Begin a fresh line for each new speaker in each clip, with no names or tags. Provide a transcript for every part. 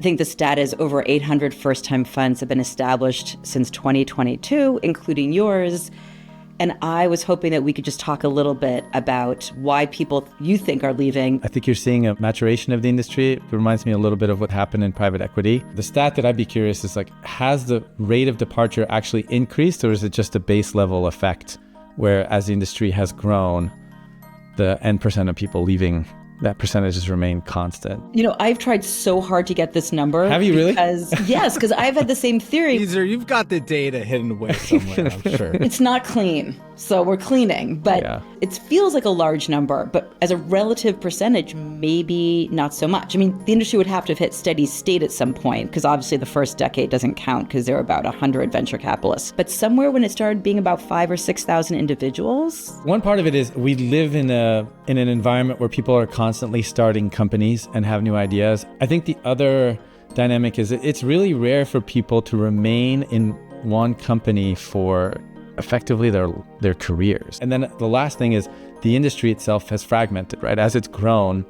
think the stat is over 800 first-time funds have been established since 2022, including yours. And I was hoping that we could just talk a little bit about why people you think are leaving.
I think you're seeing a maturation of the industry. It reminds me a little bit of what happened in private equity. The stat that I'd be curious is like, has the rate of departure actually increased, or is it just a base level effect where as the industry has grown, the N percent of people leaving, that percentage has remained constant?
You know, I've tried so hard to get this number.
Have you really?
Yes, because I've had the same theory.
Beezer, you've got the data hidden away somewhere, I'm sure.
It's not clean, so we're cleaning. But It feels like a large number, but as a relative percentage, maybe not so much. I mean, the industry would have to have hit steady state at some point, because obviously the first decade doesn't count because there are about 100 venture capitalists. But somewhere when it started being about 5,000 or 6,000 individuals.
One part of it is we live in an environment where people are constantly starting companies and have new ideas. I think the other dynamic is it's really rare for people to remain in one company for effectively their careers. And then the last thing is the industry itself has fragmented, right? As it's grown,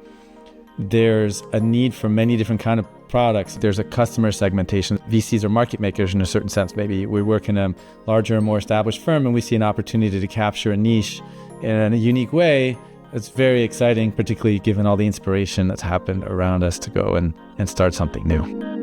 there's a need for many different kind of products. There's a customer segmentation. VCs are market makers in a certain sense. Maybe we work in a larger, more established firm and we see an opportunity to capture a niche in a unique way. It's very exciting, particularly given all the inspiration that's happened around us to go and start something new.